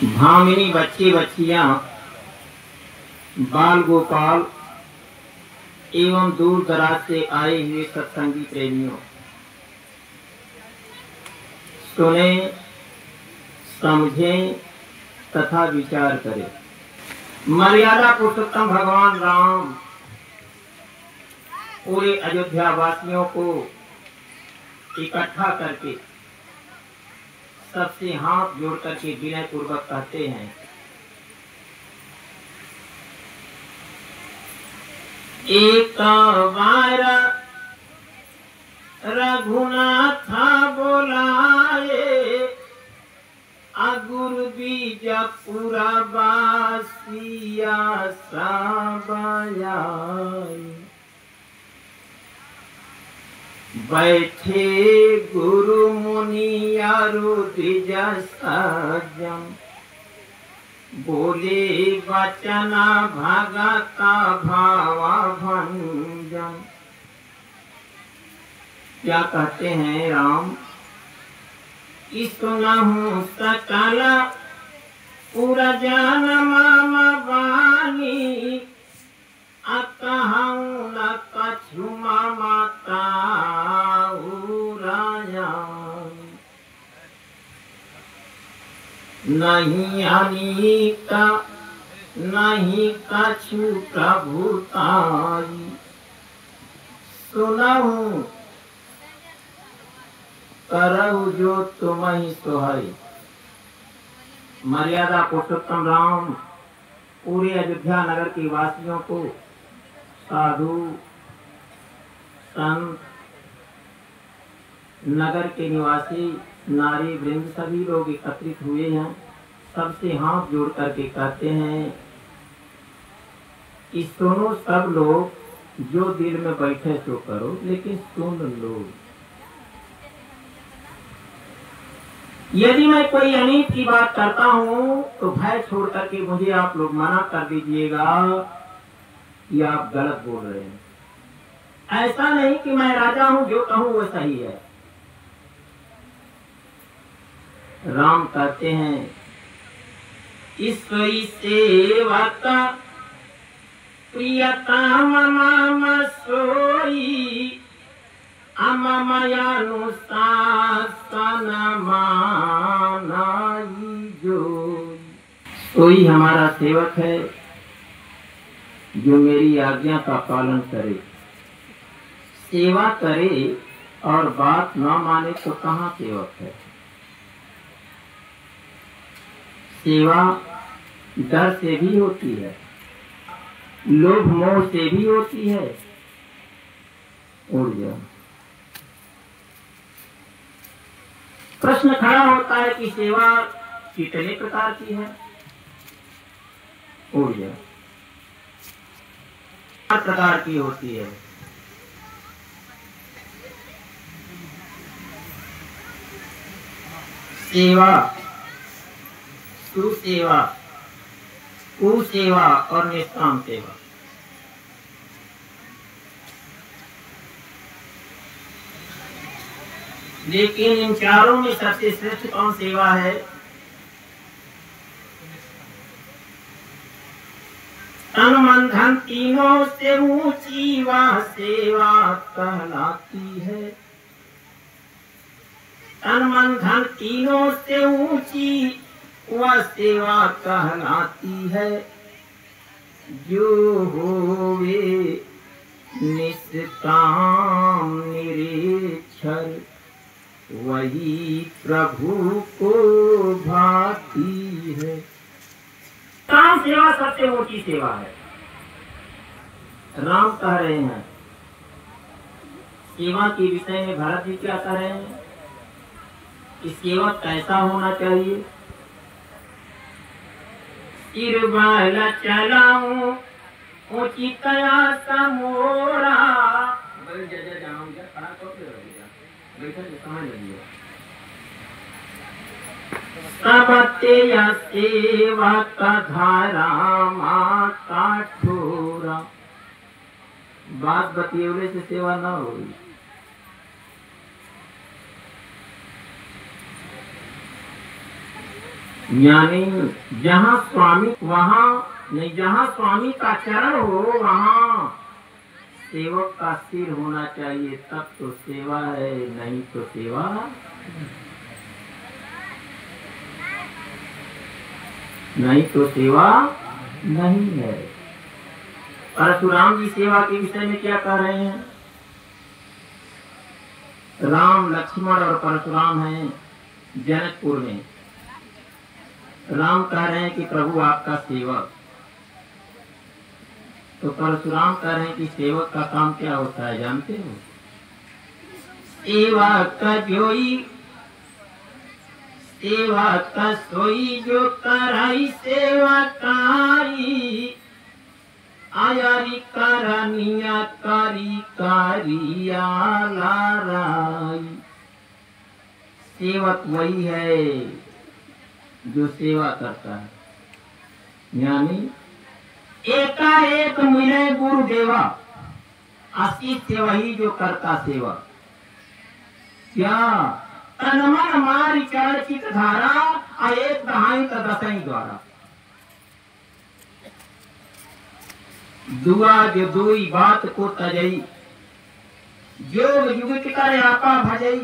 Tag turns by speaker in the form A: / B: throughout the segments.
A: भामिनी बच्चे बच्चियां, बाल गोपाल एवं दूर दराज से आए हुए सत्संगी प्रेमियों, सुने, समझें तथा विचार करें। मर्यादा पुरुषोत्तम भगवान राम पूरे अयोध्या वासियों को इकट्ठा करके सबसे हाथ जोड़ करके विनय पूर्वक कहते हैं, एक बार रघुनाथ बोलाए, गुरु बीज पुरा बासिया साबयाए। बैठे गुरु मुनि आरु द्विज सज्जन, बोले वचना भगता भावा भंजन। क्या कहते हैं राम? सुनहु सकल पुरजन मम वाणी, कहूँ न कछु ममता नहीं अनीक नहीं कछु प्रभुताई, सुनहु करहु जो तुम्हि सोहई। मर्यादा पुरुषोत्तम राम पूरे अयोध्या नगर के वासियों को, साधु संत, नगर के निवासी नारी वृंद सभी लोग एकत्रित हुए हैं। सबसे हाथ जोड़ करके कहते हैं कि सुनो सब लोग, जो दिल में बैठे सो करो, लेकिन सुन लो। यदि मैं कोई अनीत की बात करता हूँ तो भय छोड़ करके मुझे आप लोग मना कर दीजिएगा कि आप गलत बोल रहे हैं। ऐसा नहीं कि मैं राजा हूँ, जो कहूँ वो सही है। राम कहते हैं, ईश्वरी सेवक प्रियतम मम सोई, अनुशासन मानाई जो। कोई हमारा सेवक है जो मेरी आज्ञा का पालन करे, सेवा करे और बात न माने तो कहाँ सेवक है? सेवा डर से भी होती है, लोभ मोह से भी होती है। उड़ जा। प्रश्न खड़ा होता है कि सेवा कितने प्रकार की है? उड़ जा। 4 प्रकार की होती है। सेवा, सुसेवा, कुसेवा और निष्काम सेवा। लेकिन इन चारों में सबसे श्रेष्ठ कौन सेवा है? तन मन धन तीनों से ऊंची वह सेवा कहलाती है। तन मन धन तीनों से ऊंची वह सेवा कहलाती है। जो होवे निष्काम निरीक्षर, वही प्रभु को भाती है। काम सेवा सबसे ऊंची सेवा है। राम कह रहे हैं, सेवा के विषय में भरत जी क्या कह रहे हैं कि सेवा कैसा होना चाहिए? सिरबल चलाऊं उचितया समोरा। सबते सेवा का धारा माता ठोरा। बात बतियोले से सेवा न होगी। यानी जहाँ स्वामी वहाँ नहीं, जहाँ स्वामी का चरण हो वहाँ सेवक का सिर होना चाहिए, तब तो सेवा है, नहीं तो सेवा नहीं, तो सेवा नहीं है। परशुराम जी सेवा के विषय में क्या कह रहे हैं? राम लक्ष्मण और परशुराम हैं जनकपुर में। राम कह रहे हैं कि प्रभु आपका सेवक, तो परशुराम कह रहे हैं कि सेवक का काम क्या होता है जानते हो? सेवक जोई, सेवक सोई जो कराई सेवकाई, आयारी करनिया करी करिया लाराई। सेवक वही है जो सेवा करता है, यानी एकाएक मिले गुरुदेवा, शिष्य वही जो करता सेवा। क्या तन मन मारी चरण चित धारा, एक दहाई का दसई द्वारा। दुआ जो दुई बात को तजई, जोग युगित कर आपा भजई।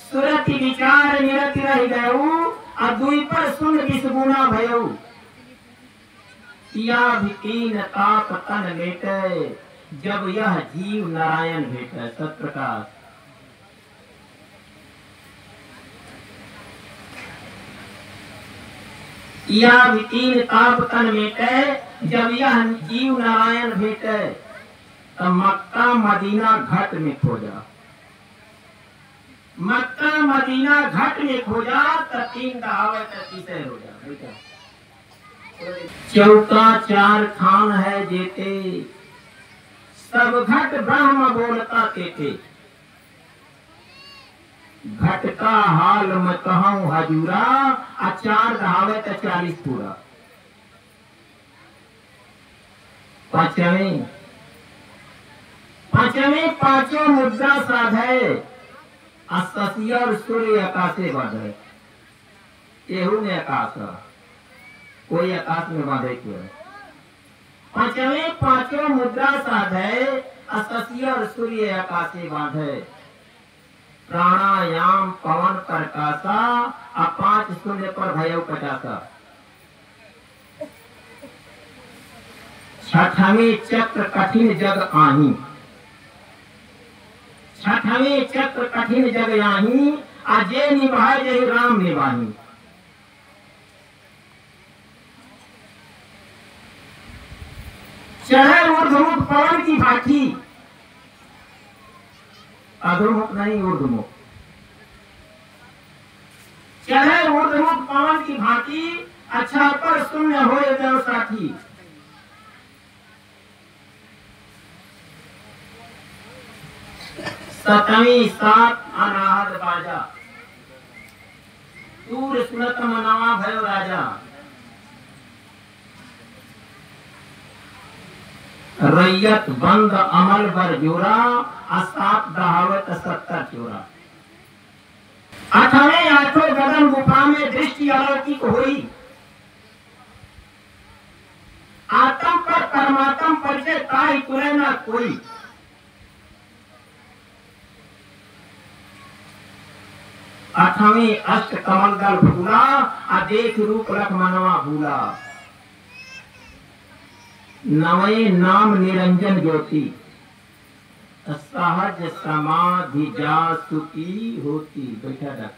A: सुरति विचार निरति रह गयऊ, दुई पर सुन विसगुना भयऊ। किया भी तीन ताप तन लेटे, जब यह जीव नारायण भेटे। सत्प्रकाश। किया भी तीन ताप तन लेटे, जब यह जीव नारायण भेटे। तब मक्का मदीना घट में खोजा, मक्का मदीना घट में खोजा, तब तीन दहावे तीसरे हो जा। चौका चार खान है जेते, सब घट ब्रह्म बोलता तेते। घट का हाल मैं कहूँ हजूरा, चार दहावे तो 40 पूरा। पांचवें पांचों मुद्रा साधे, शशि और सूर्य आकाशे बांधे। एहू में आकाश, कोई आकाश में बांधे क्यों? पांचवें पांचों मुद्रा साधे, शशि और सूर्य आकाशे बांधे। प्राणायाम पवन प्रकाशा, 5 शून्य पर भयऊ 50। छठवें चक्र कठिन जग आही, छठवें चक्र कठिन जग आही, अजय निभाए जय राम निभाही। चढ़े ऊर्ध्वमुख पवन की भाठी, अधोमुख नहीं ऊर्ध्वमुख। चढ़े ऊर्ध्वमुख पवन की भांति, अच्छा पर शून्य हो देव साथी। सतवीं सात अनाहत बाजा, दूर सुनत मनावा भयो राजा। रैयत बंद अमल बर जोरा, 7 दहावत 70 चोरा। 8वें आठों गगन गुफा में दृष्टि अलौकिक हुई। आत्म पर परमात्म परिचय ताई तुले न कोई। आठवीं अष्ट कमल दल भूला, देख रूप रख मनवा भूला। 9वें नाम निरंजन ज्योति, सहज समाधि जासुकी होती। बैठा रख।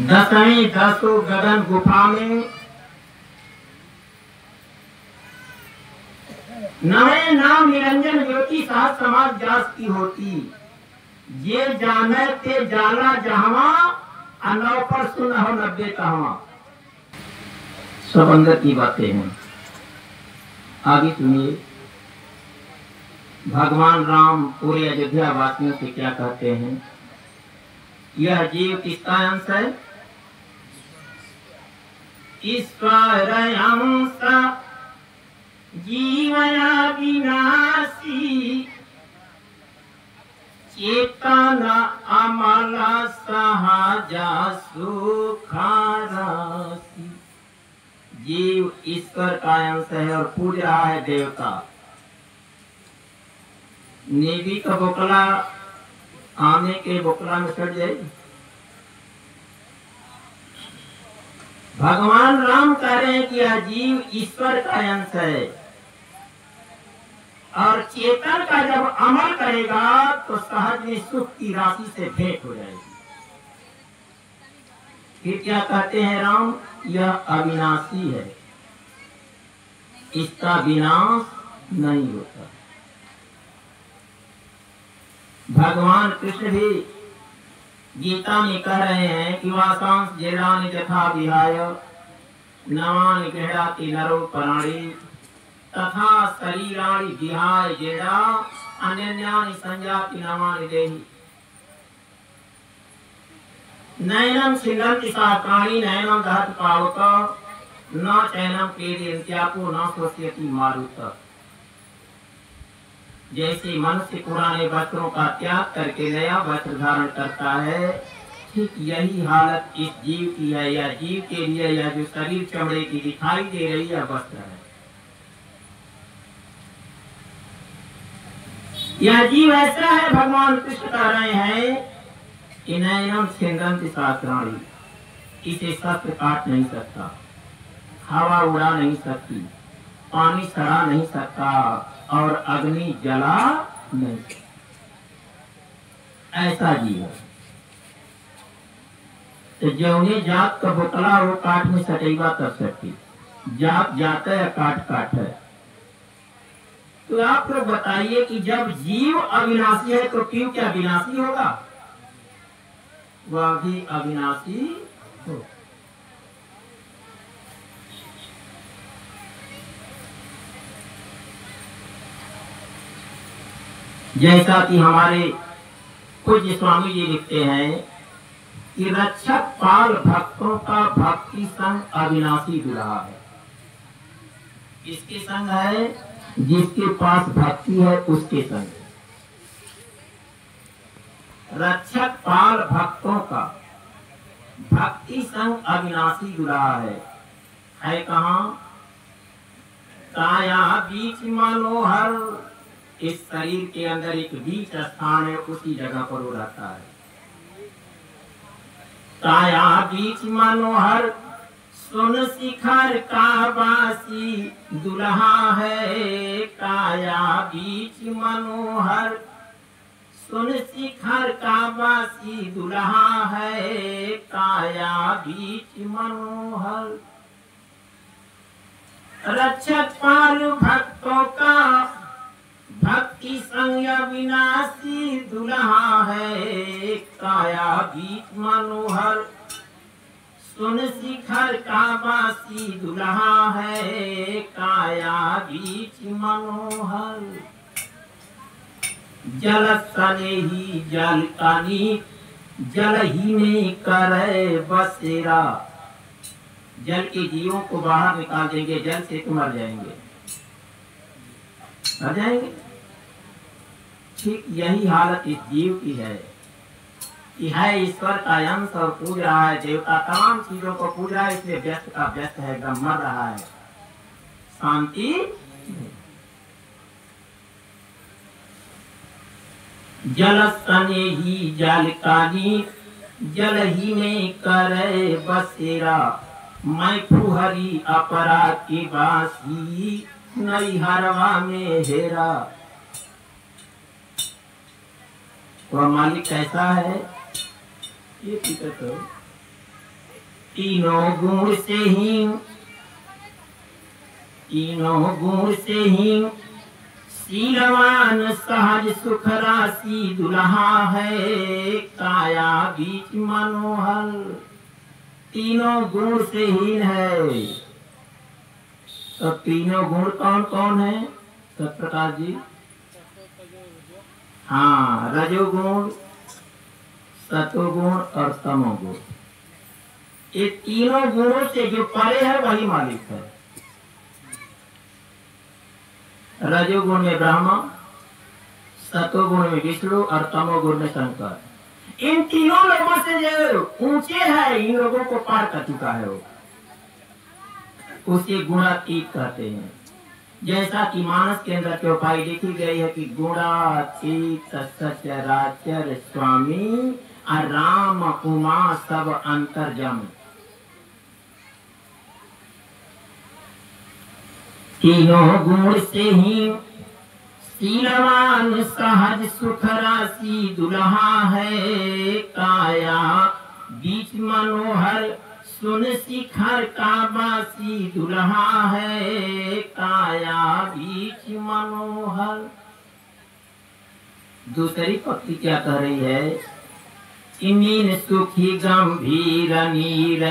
A: 10वें 10 गगन गुफा में, 9वें नाम निरंजन ज्योति सहज समाधि जास की होती। ये जाने ते जाला जहावा, 9 पर सुन हो 90 कहवा। सब अंदर की बातें हैं। आगे सुनिए, भगवान राम पूरे अयोध्या वासियों से क्या कहते हैं। यह जीव किसका अंश है? ईश्वर अंश जीवया विनाशी, चेतन अमल सहज सुखारसी। जीव ईश्वर का अंश है और पूज रहा है देवता। नेवी का बोकला आने के बोकला में सड़ जाएगी। भगवान राम कह रहे हैं कि यह जीव ईश्वर का अंश है और चेतन का जब अमल करेगा तो सहज में सुख की राशि से भेंट हो जाएगी। फिर क्या कहते हैं राम, यह अविनाशी है, इसका विनाश नहीं होता। भगवान कृष्ण भी गीता में कह रहे हैं कि वासांस जेडानि यथा विहाय नवानि गृह्णाति नरो प्राणी तथा शरीराणि विहाय जेडा अन्यानि संजाति नवानि देहि। नैनम छिन्दन्ति शाकानि नैनम दहति पावक न चैनम क्रीडयन्त्यापो न स्वस्यति मारुत। जैसे मनुष्य पुराने वस्त्रों का त्याग करके नया वस्त्र धारण करता है, ठीक यही हालत इस जीव की है। या जीव के लिए यह जो शरीर चमड़े की दिखाई दे रही है वस्त्र है। यह जीव ऐसा है, भगवान कृष्ण कह रहे हैं कि नैनम छिन्दन्ति शास्त्राणि, इसे शस्त्र काट नहीं सकता, हवा उड़ा नहीं सकती, पानी सड़ा नहीं सकता और अग्नि जला नहीं। ऐसा जीव है। तो जौने जात का बोतला वो काट में सटेगा तब सकती, जात जाता है काट काट है। तो आप लोग बताइए कि जब जीव अविनाशी है तो क्यों क्या विनाशी होगा? वह भी अविनाशी हो। जैसा कि हमारे पूज्य स्वामी जी लिखते हैं कि रक्षक पाल भक्तों का भक्ति संग अविनाशी दुल्हा है। किसके संग है? जिसके पास भक्ति है उसके संग। रक्षक पाल भक्तों का भक्ति संग अविनाशी दुल्हा है कहाँ? काया बीच मनोहर, इस शरीर के अंदर एक बीच स्थान है, उसी जगह पर वो रहता है। काया बीच मनोहर सुन शिखर का वासी दुल्हा है। काया बीच मनोहर सुन शिखर का वासी दुल्हा है। काया बीच मनोहर रक्षक पाल भक्तों का भक्ति संग अविनाशी दुल्हा है। काया बीच मनोहर सुन शिखर का वासी दुल्हा है। काया बीच मनोहर जल सने ही जल कानी, जल ही में करे बसेरा। जल के जीवों को बाहर निकाल देंगे, जल से तो मर जाएंगे, मर जाएंगे। ठीक यही हालत इस जीव की है कि है ईश्वर का अंश और पूज रहा है देवता, तमाम चीजों को पूज रहा है, इसलिए व्यस्त का व्यस्त है, एकदम मर रहा है, शांति। जल सने ही जल कानी, जल ही में करे बसेरा। मैं फुहरी अपरा की बासी, नई हरवा में हेरा। वह मालिक कैसा है? ये तो तीनों गुण से ही, तीनों गुण से ही शीलवान सहज सुख राशि दुल्हा है। काया बीच मनोहर तीनों गुण से हीन है। तो तीनों गुण कौन कौन है सतप्रकाश जी? हाँ, रजोगुण, सतोगुण और तमोगुण। ये तीनों गुणों से जो परे है वही मालिक है। रजोगुण में ब्रह्मा, सतोगुण में विष्णु और तमोगुण में शंकर। इन तीनों लोगों से जो ऊंचे है, इन लोगों को पार कर चुका है वो, उसे गुणातीत कहते हैं। जैसा कि मानस के अंदर चौपाई लिखी गई है कि गुणातीत सचराचर स्वामी और राम उमा सब अंतर्जम। तीनों गुण से ही शीलवान सहज सुख राशि दुल्हा है, काया बीच मनोहर सुन शिखर का बासी दुल्हा है, काया बीच मनोहर। दूसरी पक्ति क्या कह रही है? नीर सुखी गंभीर नीर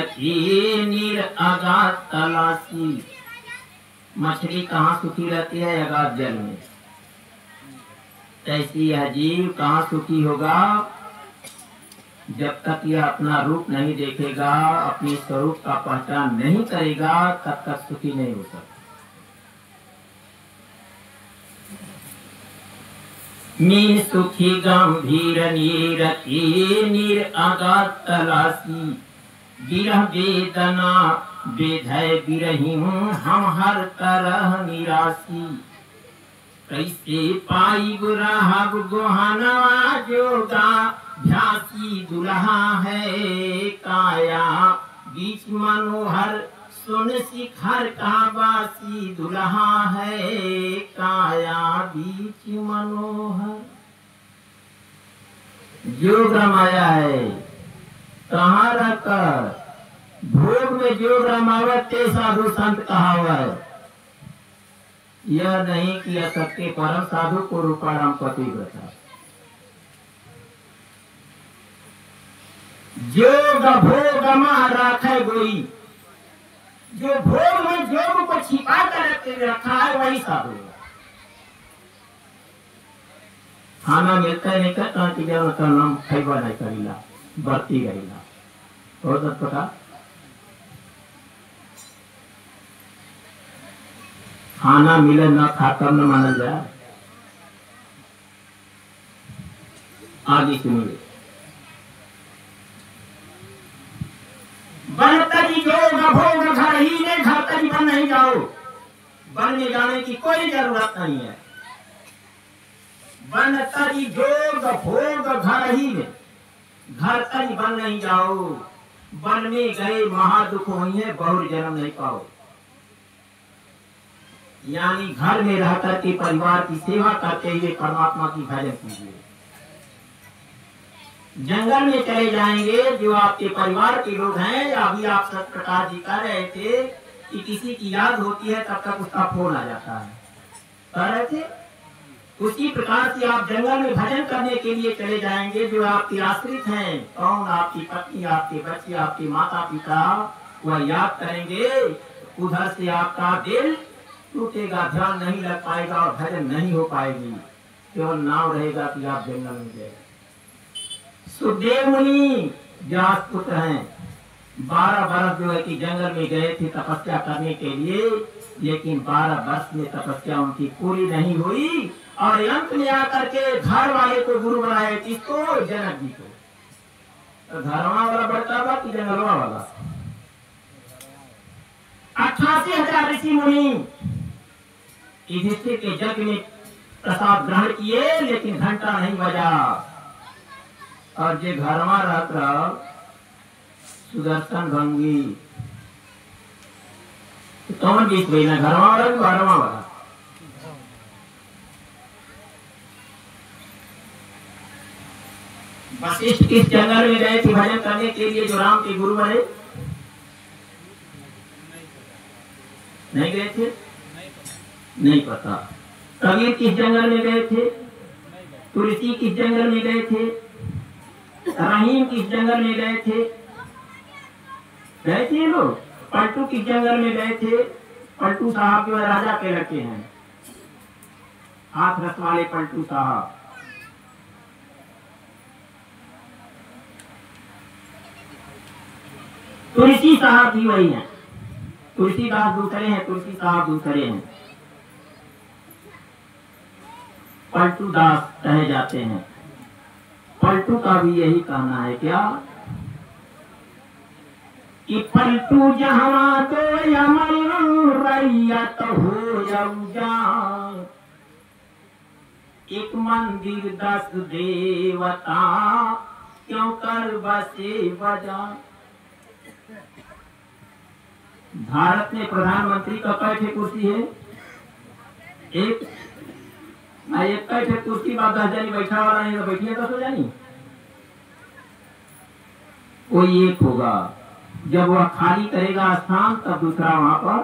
A: नीर अगाध तलाशी। मछली कहाँ सुखी रहती है? अगाध जल में। ऐसी यह जीव कहाँ सुखी होगा? जब तक यह अपना रूप नहीं देखेगा, अपने स्वरूप का पहचान नहीं करेगा, तब तक सुखी नहीं हो सकता। नीर सुखी गंभीर नीर नीर अगाध तलाशी, विरह वेदना बेधय बिरहिम हम हर तरह निराशी। कैसे पाई राहब गोहनवा जोगा भ्यासी दुल्हा है, काया बीच मनोहर सुन शिखर का बासी दुल्हा है, काया बीच मनोहर। जोग रमाया है कहाँ रहकर? भोग में जोग रमावत ते साधु संत कहावत। यह नहीं कि असत्य परम साधु को रूपाराम पतिव्रता। जोग भोग में राखे गोई, जो भोग में जोग को छिपा कर रखा है वही साधु है। खाना मिलता है नहीं कहता कि जब तो नाम खैबा नहीं करीला, बरती गईला बहुत पता। खाना मिले न खाकर न माना जाए। आगे सुनिए। वन तरी जोग भोग घर ही ने, घर तरी बन नहीं जाओ। वन में जाने की कोई जरूरत नहीं है। वन तरी जोग भोग घर ही में, घर तरी बन नहीं जाओ। वन में गए महादुख हुई है, बहुर जन्म नहीं पाओ। यानी घर में रहकर के परिवार की सेवा करते हुए परमात्मा की भजन कीजिए। जंगल में चले जाएंगे, जो आपके परिवार के लोग हैं, अभी आप सत्यप्रकाश जी कह रहे थे कि किसी की याद होती है तब तक उसका फोन आ जाता है, कह रहे थे। उसी प्रकार से आप जंगल में भजन करने के लिए चले जाएंगे, जो आपके आश्रित हैं, कौन? आपकी पत्नी, आपके बच्चे, आपके माता पिता, वह याद करेंगे। उधर से आपका दिल टूटेगा, ध्यान नहीं लग पाएगा और भजन नहीं हो पाएगी। केवल नाम रहेगा कि आप जंगल में गए। सुखदेव मुनि व्यास पुत्र हैं, 12 वर्ष जो है कि जंगल में गए थे तपस्या करने के लिए, लेकिन 12 वर्ष में तपस्या उनकी पूरी नहीं हुई और अंत में आकर के घर वाले को गुरु बनाए। किसको? जनक जी को। तो घरवा वाला बढ़ता था कि जंगलवा वाला? 88,000 ऋषि मुनि युधिष्ठिर के यज्ञ में प्रसाद ग्रहण किए, लेकिन घंटा नहीं बजा। और जो घरवा रहता सुदर्शन भंगी, तो कौन जीत गई? ना घरवा वाला कि बारहवा वाला? वशिष्ठ किस जंगल में गए थे भजन करने के लिए, जो राम के गुरु बने? नहीं गए थे? नहीं पता। कबीर किस जंगल में गए थे? तुलसी किस जंगल में गए थे? रहीम किस जंगल में गए थे? गए थे लोग। पलटू किस जंगल में गए थे? पलटू साहब जो राजा के लड़के हैं, हाथ रस वाले पलटू साहब। तुलसी साहब भी वही हैं। तुलसीदास दूसरे हैं, तुलसी साहब दूसरे हैं। पलटू दास कहे जाते हैं। पलटू का भी यही कहना है क्या कि पलटू जहाँ तो यमन रैयत हो जा, एक मंदिर 10 देवता क्यों कर बसे बजा। भारत में प्रधानमंत्री का कैठे कुर्सी है? एक कैठे कुर्सी बात 10 जनी बैठा वाला नहीं तो बैठिए 10 हो जानी। कोई एक होगा, जब वह खाली करेगा स्थान तब दूसरा वहां पर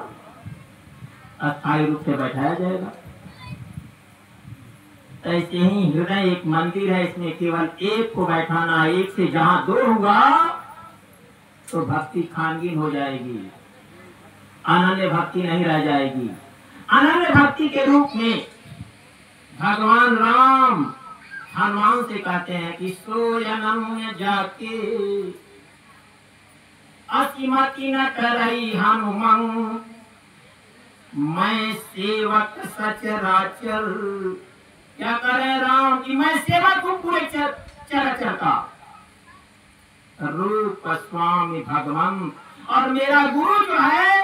A: अस्थायी रूप से बैठाया जाएगा। ऐसे ही हृदय एक मंदिर है, इसमें केवल एक को बैठाना है। एक से जहां 2 हुआ तो भक्ति खानगीन हो जाएगी, अनन्य भक्ति नहीं रह जाएगी। अनन्य भक्ति के रूप में भगवान राम हनुमान से कहते हैं कि सोयनम जाके असीमति न करई हनुमन, मैं सेवक सचराचर। क्या करे राम कि मैं सेवक हूँ पूरे चराचर का, रूप स्वामी भगवान, और मेरा गुरु जो है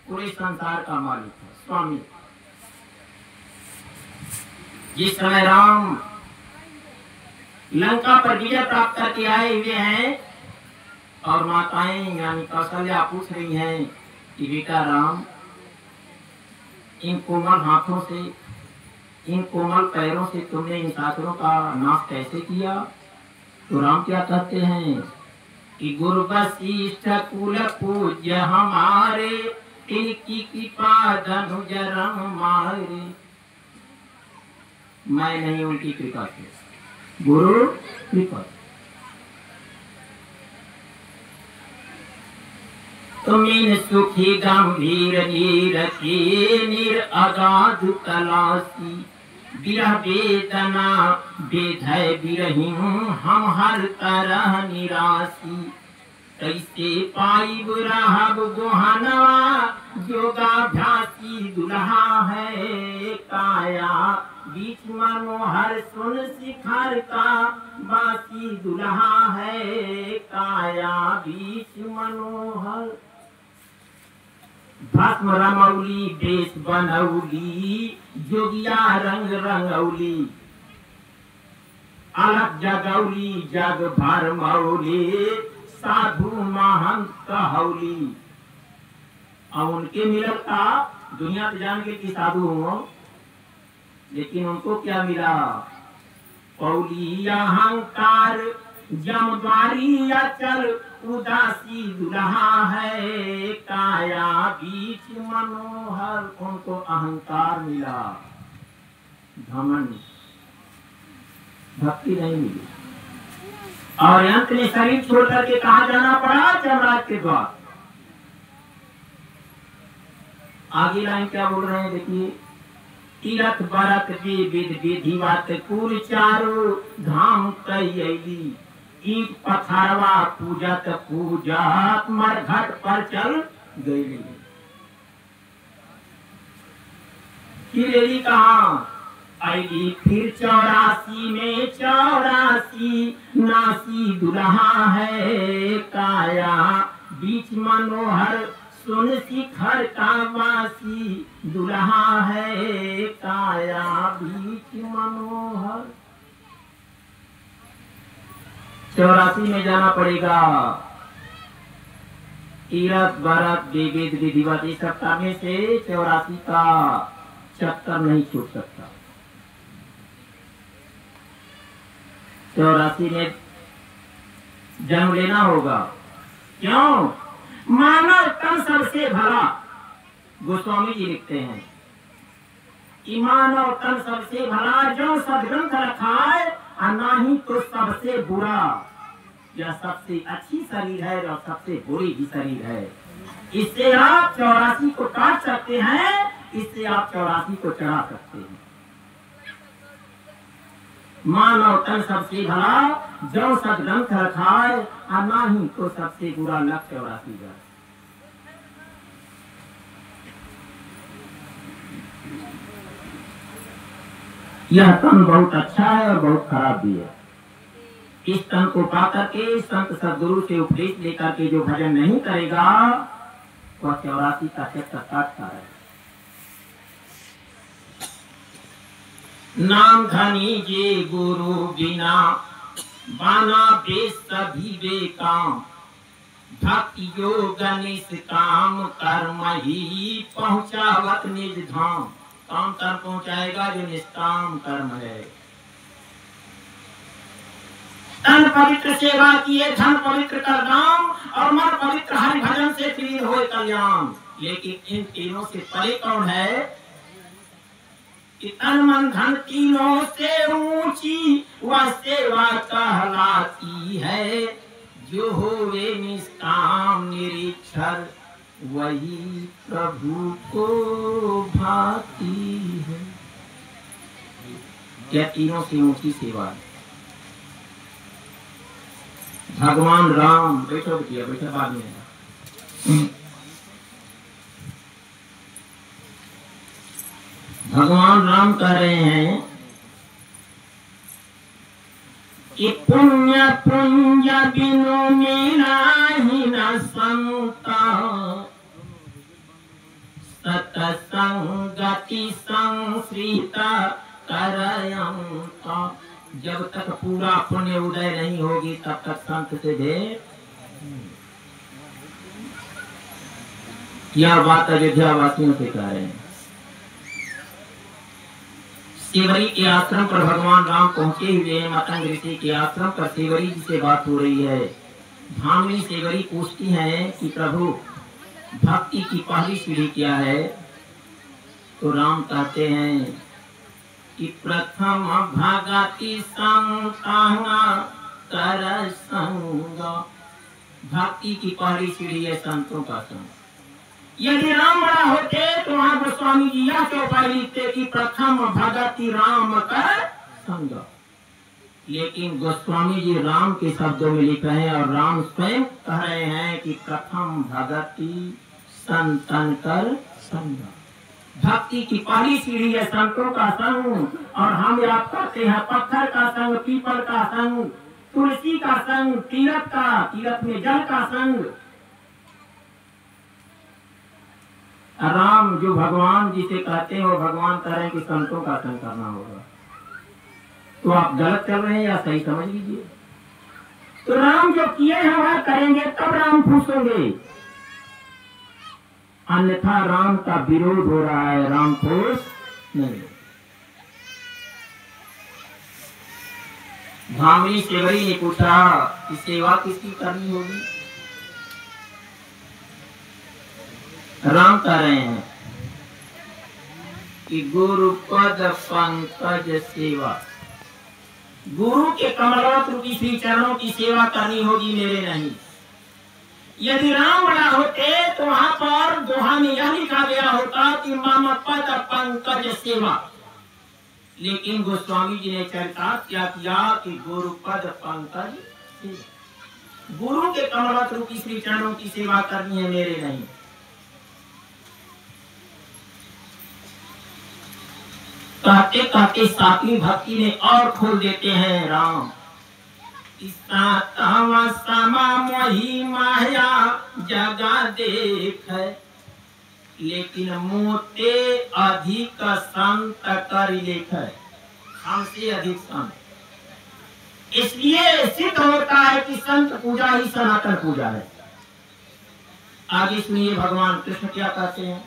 A: पूरे संसार का मालिक है, स्वामी। जिस समय राम लंका पर विजय प्राप्त करके आए हुए हैं और माताएं यानी कौशल्या पूछ रही हैं कि बेटा राम, इन कोमल हाथों से, इन कोमल पैरों से तुमने इन शास्त्रों का नाश कैसे किया? तो राम क्या कहते हैं कि गुरु वशिष्ठ कुल पूज्य हमारे, इनकी कृपा धनुज मारे। मैं नहीं, उनकी कृपा से, गुरु कृपा। तुमिन सुखी गंभीर नीरसी निर अगाध तलासी, विरह वेदना बेधय बिरहिं हम हर तरह निरासी। कैसे पाई बुराहब गोहनवा योगाभ्यासी दुल्हा है काया, बीच मनोहर सुन शिखर का बासी दुल्हा है काया, बीच मनोहर। भस्म रमौली बेश बनौली जोगिया रंग रंगौली, अलग जगौली जग भर मौली साधु महंत कहौली। और उनके मिलन का दुनिया तो जान के कि साधु हो, लेकिन उनको क्या मिला? पौली अहंकार जमद्वारी अचल उदासी दुल्हा है काया, बीच मनोहर। उनको अहंकार मिला, घमंड, भक्ति नहीं मिली। और अंत में शरीर छोड़ करके कहा जाना पड़ा? जमराज के द्वार। आगे लाइन क्या बोल रहे हैं देखिए, तीरथ बरत जे विध विधिवत कुल चारो धाम कैली, ईट पथरवा पूजत पूजत मरघट पर चल गई। फिर कहा आईली फिर 84 में 84 नासी दुल्हा है काया, बीच मनोहर सुन शिखर का वासी दुल्हा है काया, बीच मनोहर। 84 में जाना पड़ेगा। तीरथ भरत विविध विधिवत इस सप्ताह में से 84 का चक्कर नहीं छूट सकता। 84 में जन्म लेना होगा। क्यों? मानव तन सबसे भला। गोस्वामी जी लिखते हैं कि मानव तन सबसे भला, जो सदग्रंथ रखा है और ना ही तो सबसे बुरा। यह सबसे अच्छी शरीर है और सबसे बुरी भी शरीर है। इससे आप 84 को काट सकते हैं, इससे आप 84 को चढ़ा सकते हैं। मानव तन सबसे भला, जो सदग्रंथ रखा है और ना ही तो सबसे बुरा। लक्ष्य 84 का। यह तन बहुत अच्छा है और बहुत खराब भी है। इस तन को पाकर के संत सदगुरु से उपदेश लेकर के जो भजन नहीं करेगा वह 84 का चक्कर काटता है। नाम धनी जे गुरु बिना बाना बेस सभी बेकाम, भक्ति योग निष्काम कर्म ही पहुंचावत निज धाम। काम कर पहुंचाएगा जो निष्काम कर्म है। तन पवित्र सेवा किए धन पवित्र कर दाम, और मन पवित्र हरि भजन से प्रिय होए कल्याण। लेकिन इन तीनों से परे कौन है कि तन मन धन तीनों से ऊंची वह सेवा कहलाती है। जो होवे निष्काम निरीक्षर वही प्रभु को भाती है। यह तीनों से ऊंची सेवा है। भगवान राम बैठो बिटिया बैठो बाद में। भगवान राम कह रहे हैं कि पुण्य पुंज बिनु मीना ही न संता, सतसंगति संश्रिता करयंता। जब तक पूरा पुण्य उदय नहीं होगी तब तक संत से भेंट। यह बात अयोध्या वासियों से कह रहे हैं। सेवरी के आश्रम पर भगवान राम पहुंचे हुए हैं। मतंग ऋषि के आश्रम पर सेवरी जी से बात हो रही है। भामिनी सेवरी पूछती है कि प्रभु भक्ति की पहली सीढ़ी क्या है? तो राम कहते हैं कि प्रथम भगति संग कर संग। भक्ति की पहली सीढ़ी है संतों का संग। यदि राम बड़ा होते तो वहां गोस्वामी जी यह चौपाई लिखते कि प्रथम भगति राम कर संग। लेकिन गोस्वामी जी राम के शब्दों में लिख रहे हैं और राम स्वयं कह रहे हैं कि प्रथम भगति संतन कर संग। भक्ति की पहली सीढ़ी है संतों का संग। और हम याद करते हैं पत्थर का संग, पीपल का संग, तुलसी का संग, तीरथ में जल का संग। राम जो भगवान जिसे कहते हैं वो भगवान कह रहे हैं कि संतों का संग करना होगा। तो आप गलत कर रहे हैं या सही समझ लीजिए। तो राम जो किए हैं वह करेंगे तब राम खुश होंगे, अन्यथा राम का विरोध हो रहा है, राम खुश नहीं। भामिनी सेवरी ने पूछा कि सेवा किसकी करनी होगी? राम कह रहे हैं कि गुरु पद पंकज सेवा, गुरु के कमलवत रूपी श्री चरणों की सेवा करनी होगी, मेरे नहीं। यदि राम बड़ा होते तो वहां पर दोहा में यह लिखा गया होता कि मम पद पंकज सेवा। लेकिन गोस्वामी जी ने चरितार्थ क्या किया कि गुरु पद पंकज सेवा, गुरु के कमलवत रूपी श्री चरणों की सेवा करनी है, मेरे नहीं। कहते कहते सातवीं भक्ति में और खोल देते हैं राम। समा मोही माया जगा देख, लेकिन मोते अधिक संत कर लेख। हमसे अधिक संत। इसलिए सिद्ध होता है कि संत पूजा ही सनातन पूजा है। आगे सुनिए भगवान कृष्ण क्या कहते हैं।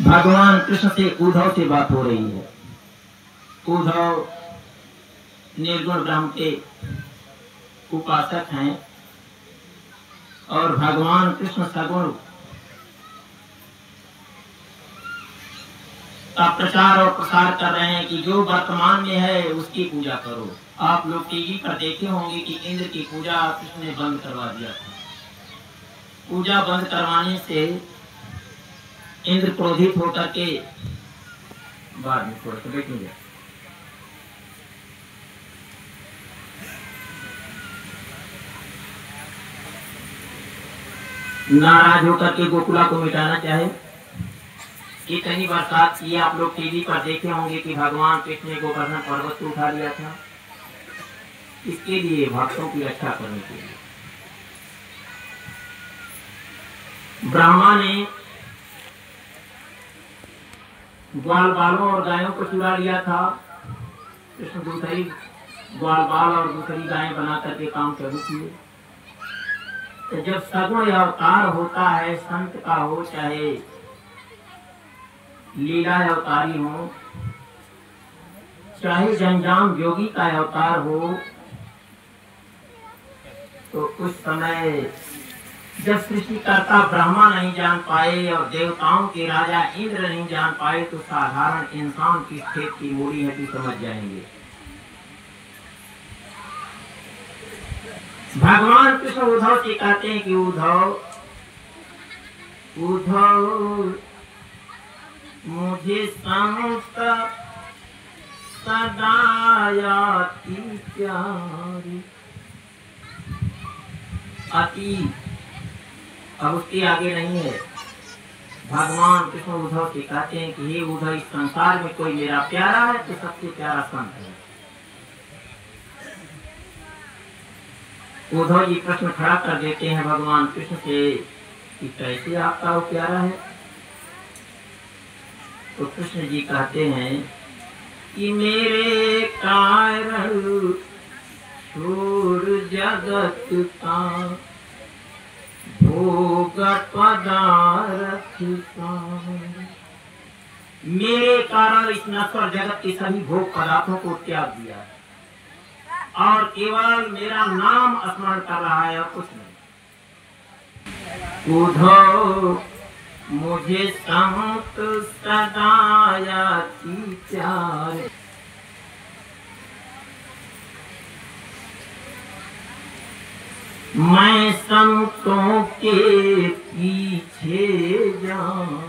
A: भगवान कृष्ण से उद्धव से बात हो रही है। उद्धव निर्गुण ब्रह्म के उपासक हैं और भगवान कृष्ण सगुण का प्रचार और प्रसार कर रहे हैं कि जो वर्तमान में है उसकी पूजा करो। आप लोग टीवी पर देखे होंगे कि इंद्र की पूजा कृष्ण ने बंद करवा दिया था। पूजा बंद करवाने से इंद्र क्रोधित होकर के बाद में थोड़ा सा बैठेंगे। नाराज होकर के गोकुला को मिटाना चाहे कितनी बरसात की आप लोग टीवी पर देखे होंगे कि भगवान कृष्ण ने गोवर्धन पर्वत को उठा लिया था। इसके लिए भक्तों की रक्षा करने के लिए ब्रह्मा ने ग्वाल बालों और गायों को चुरा लिया था। कृष्ण दूसरी ग्वाल बाल और दूसरी गायें बना करके काम शुरू किए। तो जब सगुण अवतार होता है, संत का हो चाहे लीला अवतारी हो, चाहे जंजाम योगी का अवतार हो, तो उस समय जब सृष्टिकर्ता ब्रह्मा नहीं जान पाए और देवताओं के राजा इंद्र नहीं जान पाए, तो साधारण इंसान की खेत की मूड़ी हड्डी समझ जाएंगे। भगवान कृष्ण उद्धव से कहते हैं कि उद्धव मुझे संत सदा अति, अब उसके आगे नहीं है। भगवान कृष्ण उद्धव से कहते हैं कि हे उद्धव, इस संसार में कोई मेरा प्यारा है तो सबसे प्यारा संत है। उद्धव जी प्रश्न खड़ा कर देते हैं भगवान कृष्ण से कि कैसे आपका वो प्यारा है। तो कृष्ण जी कहते हैं कि मेरे कारण छोड़ जगत का भोग पदार्थ का, मेरे कारण इस नश्वर जगत के सभी भोग पदार्थों को त्याग दिया है और केवल मेरा नाम स्मरण कर रहा है और कुछ नहीं। उद्धव मुझे संत सदा प्यार, मैं संतों के पीछे जाऊं।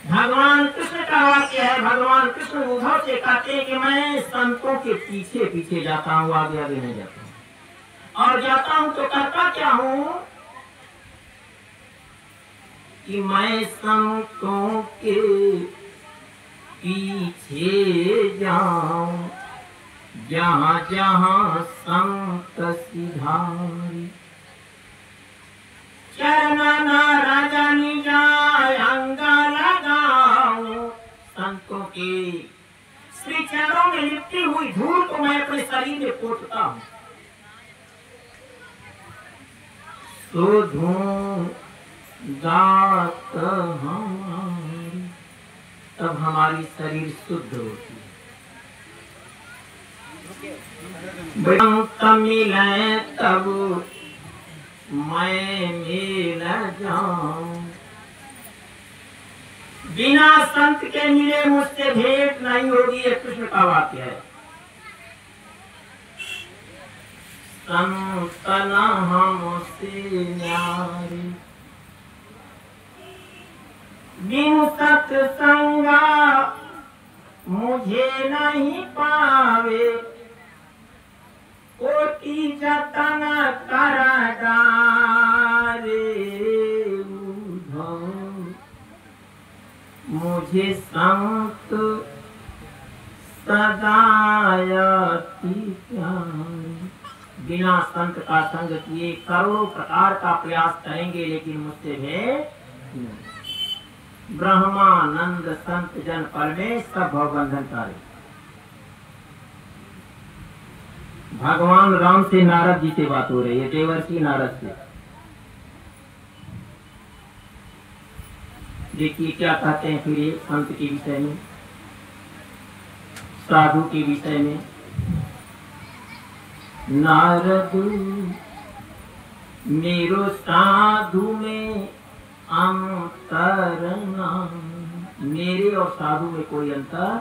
A: भगवान कृष्ण का वाक्य है। भगवान कृष्ण उद्धव से कहते हैं कि मैं संतों के पीछे पीछे जाता हूँ, आगे आगे नहीं जाता हूँ। और जाता हूँ तो करता क्या हूँ कि मैं संतों के पीछे जाऊं, जहाँ जहाँ संत सिधारी, चरण राजा निजाय अंगा लगाऊं। संतों के श्री चरणों में लिपटी हुई धूल को मैं अपने शरीर में पोंछता हूँ। शोधूं गात हमारी, तब हमारी शरीर शुद्ध होती है। मिले तब मैं मिल जाऊं, बिना संत के मिले मुझसे भेंट नहीं होगी। ये कृष्ण का वाक्य है। संत न हमसे न्यारी, बिन सत्संगा मुझे नहीं पावे, कोटि जतन कर डारे। मुझे संत सदा प्यारे, बिना संत का संग किए करोड़ों प्रकार का प्रयास करेंगे लेकिन मुझसे भेंट नहीं। ब्रह्मानंद संत जन परमेश सब भवबंधन कार्य। भगवान राम से नारद जी से बात हो रही है, देवर्षि नारद से। देखिए क्या कहते हैं फिर ये संत के विषय में, साधु के विषय में। नारद मेरो साधु में अंतर ना, मेरे और साधु में कोई अंतर